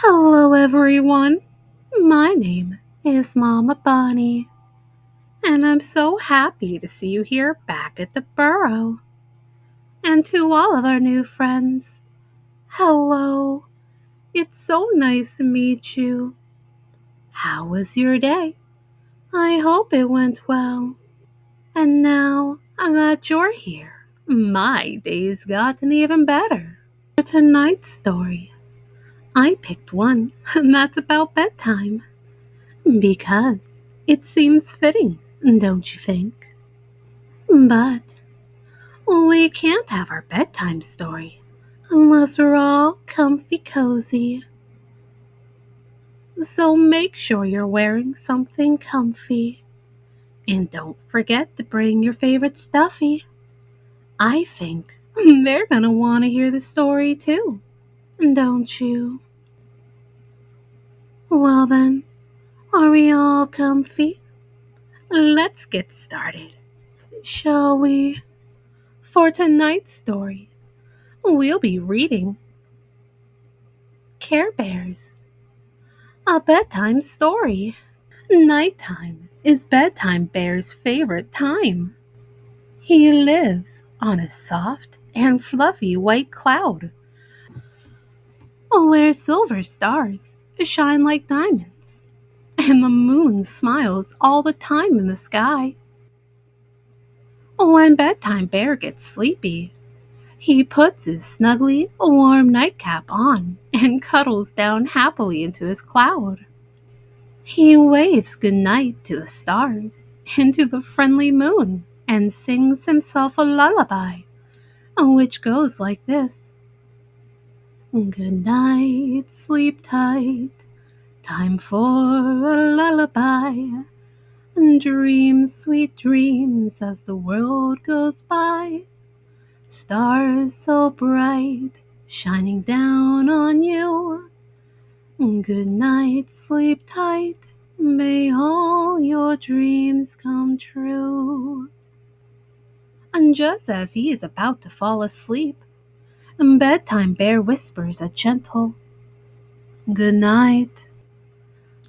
Hello, everyone. My name is Mama Bunny, and I'm so happy to see you here back at the burrow. And to all of our new friends, hello. It's so nice to meet you. How was your day? I hope it went well. And now that you're here, my day's gotten even better. For tonight's story, I picked one that's about bedtime. Because it seems fitting, don't you think? But we can't have our bedtime story unless we're all comfy cozy. So make sure you're wearing something comfy. And don't forget to bring your favorite stuffy. I think they're gonna want to hear the story too, don't you? Well then, are we all comfy? Let's get started, shall we? For tonight's story, we'll be reading Care Bears, a bedtime story. Nighttime is Bedtime Bear's favorite time. He lives on a soft and fluffy white cloud where silver stars shine like diamonds and the moon smiles all the time in the sky. When Bedtime Bear gets sleepy, he puts his snuggly, warm nightcap on and cuddles down happily into his cloud. He waves goodnight to the stars and to the friendly moon and sings himself a lullaby, which goes like this. Good night, sleep tight, time for a lullaby. Dream sweet dreams as the world goes by. Stars so bright, shining down on you. Good night, sleep tight, may all your dreams come true. And just as he is about to fall asleep, Bedtime Bear whispers a gentle good night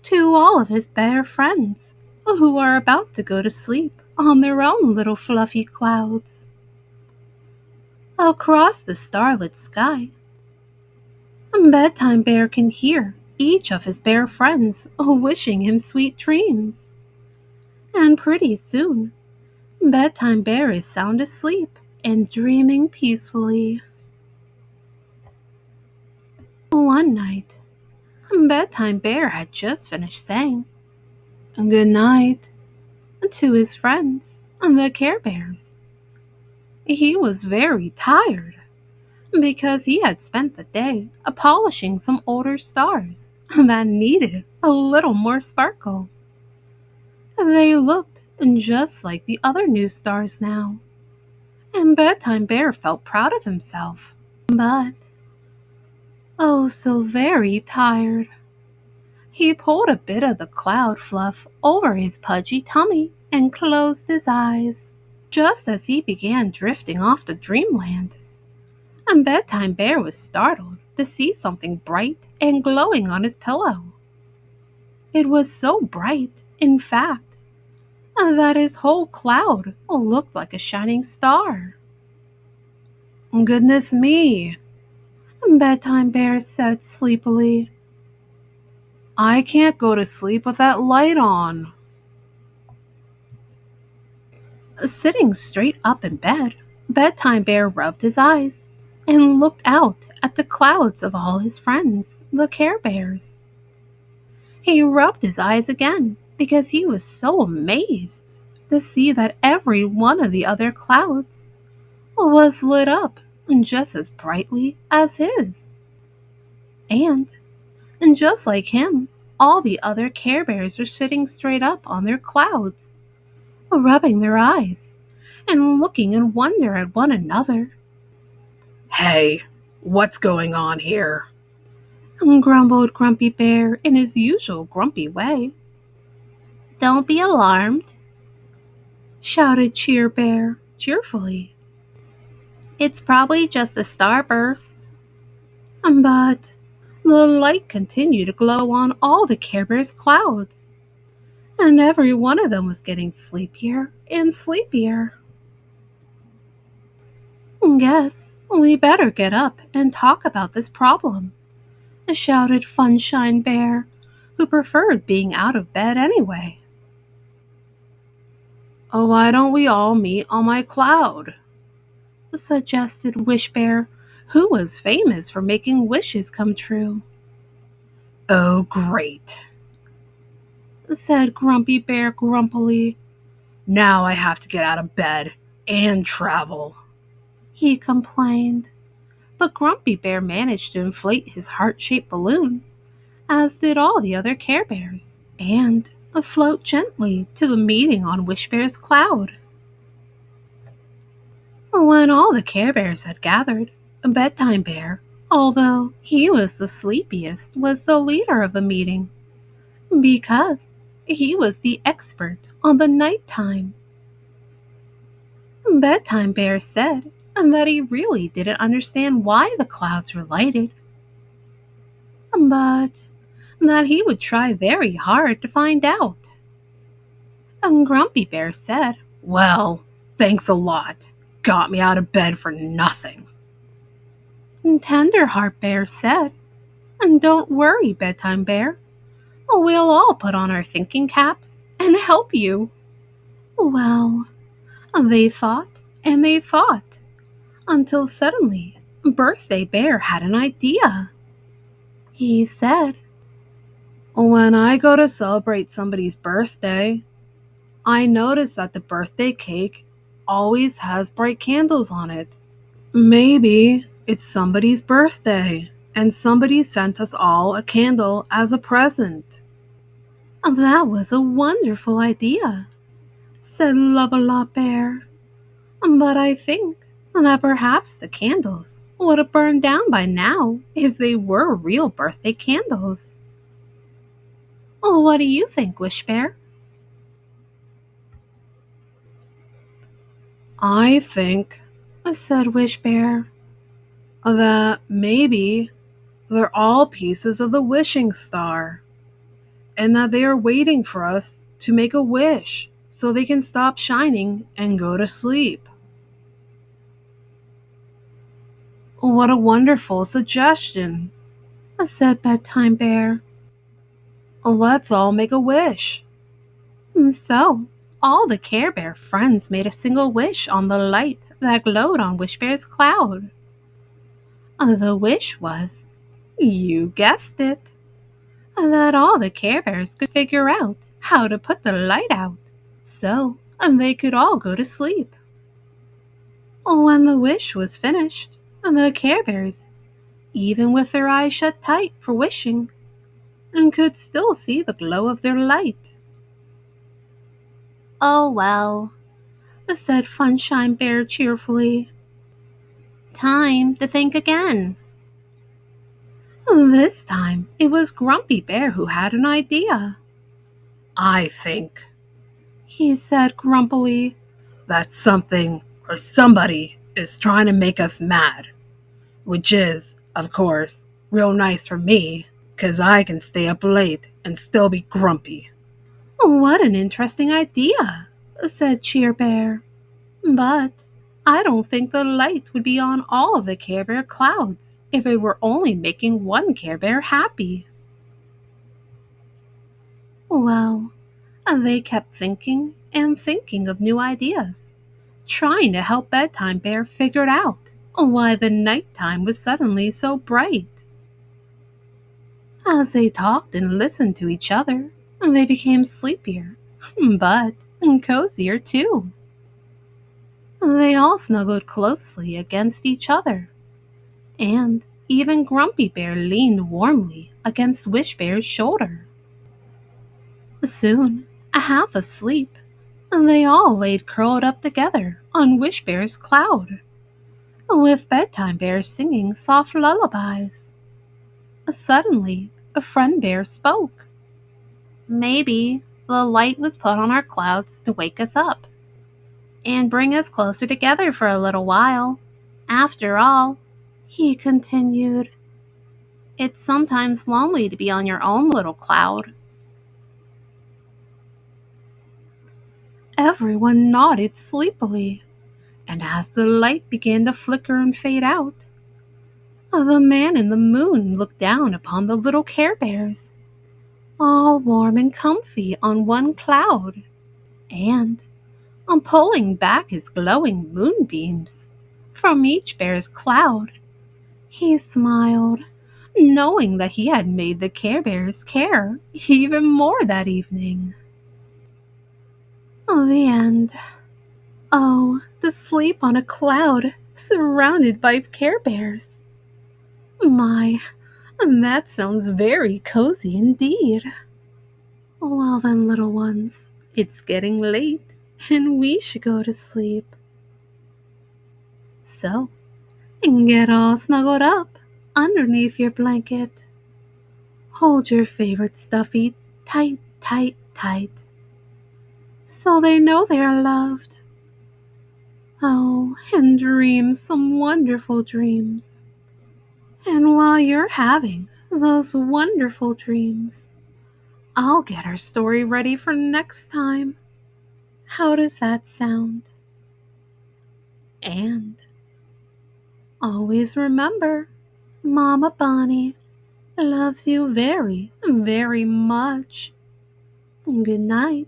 to all of his bear friends who are about to go to sleep on their own little fluffy clouds. Across the starlit sky, Bedtime Bear can hear each of his bear friends wishing him sweet dreams. And pretty soon, Bedtime Bear is sound asleep and dreaming peacefully. One night, Bedtime Bear had just finished saying good night to his friends, the Care Bears. He was very tired because he had spent the day polishing some older stars that needed a little more sparkle. They looked just like the other new stars now, and Bedtime Bear felt proud of himself, but oh so very tired. He pulled a bit of the cloud fluff over his pudgy tummy and closed his eyes, just as he began drifting off to dreamland. And Bedtime Bear was startled to see something bright and glowing on his pillow. It was so bright, in fact, that his whole cloud looked like a shining star. Goodness me, Bedtime Bear said sleepily. I can't go to sleep with that light on. Sitting straight up in bed, Bedtime Bear rubbed his eyes and looked out at the clouds of all his friends, the Care Bears. He rubbed his eyes again because he was so amazed to see that every one of the other clouds was lit up just as brightly as his. And just like him, all the other Care Bears were sitting straight up on their clouds, rubbing their eyes and looking in wonder at one another. Hey, what's going on here? Grumbled Grumpy Bear in his usual grumpy way. Don't be alarmed, shouted Cheer Bear cheerfully. It's probably just a starburst. But The light continued to glow on all the Care Bear's clouds, and every one of them was getting sleepier and sleepier. Guess we better get up and talk about this problem, shouted Funshine Bear, who preferred being out of bed anyway. Oh, why don't we all meet on my cloud? Suggested Wish Bear, who was famous for making wishes come true. Oh, great, said Grumpy Bear grumpily. Now I have to get out of bed and travel, he complained. But Grumpy Bear managed to inflate his heart-shaped balloon, as did all the other Care Bears, and float gently to the meeting on Wish Bear's cloud. When all the Care Bears had gathered, Bedtime Bear, although he was the sleepiest, was the leader of the meeting, because he was the expert on the nighttime. Bedtime Bear said that he really didn't understand why the clouds were lighted, but that he would try very hard to find out. And Grumpy Bear said, "Well, thanks a lot. Got me out of bed for nothing." And Tenderheart Bear said, "And don't worry, Bedtime Bear. We'll all put on our thinking caps and help you." Well, they thought and they thought, until suddenly Birthday Bear had an idea. He said, "When I go to celebrate somebody's birthday, I notice that the birthday cake always has bright candles on it. Maybe it's somebody's birthday, and somebody sent us all a candle as a present." "That was a wonderful idea," said Love-a-Lot Bear. "But I think that perhaps the candles would have burned down by now if they were real birthday candles. What do you think, Wish Bear?" "I think," said Wish Bear, "that maybe they're all pieces of the wishing star, and that they are waiting for us to make a wish so they can stop shining and go to sleep." "What a wonderful suggestion," said Bedtime Bear. "Let's all make a wish." And so, all the Care Bear friends made a single wish on the light that glowed on Wish Bear's cloud. The wish was, you guessed it, that all the Care Bears could figure out how to put the light out, so they could all go to sleep. When the wish was finished, the Care Bears, even with their eyes shut tight for wishing, could still see the glow of their light. "Oh well," said Funshine Bear cheerfully. "Time to think again." This time, it was Grumpy Bear who had an idea. "I think," he said grumpily, "that something or somebody is trying to make us mad. Which is, of course, real nice for me, 'cause I can stay up late and still be grumpy." "What an interesting idea," said Cheer Bear. "But I don't think the light would be on all of the Care Bear clouds if it were only making one Care Bear happy." Well, they kept thinking and thinking of new ideas, trying to help Bedtime Bear figure out why the nighttime was suddenly so bright. As they talked and listened to each other, they became sleepier, but cozier too. They all snuggled closely against each other, and even Grumpy Bear leaned warmly against Wish Bear's shoulder. Soon, half asleep, they all laid curled up together on Wish Bear's cloud, with Bedtime Bear singing soft lullabies. Suddenly, a friend bear spoke. "Maybe the light was put on our clouds to wake us up and bring us closer together for a little while. After all," he continued, It's sometimes lonely to be on your own little cloud." Everyone nodded sleepily, and as the light began to flicker and fade out, the man in the moon looked down upon the little Care Bears, all warm and comfy on one cloud, and, on pulling back his glowing moonbeams from each bear's cloud, he smiled, knowing that he had made the Care Bears care even more that evening. The end. Oh, to sleep on a cloud surrounded by Care Bears. My, that sounds very cozy indeed. Well then, little ones, it's getting late and we should go to sleep. So, get all snuggled up underneath your blanket. Hold your favorite stuffy tight, tight, tight, so they know they are loved. Oh, and dream some wonderful dreams. And while you're having those wonderful dreams, I'll get our story ready for next time. How does that sound? And always remember, Mama Bonnie loves you very, very much. Good night.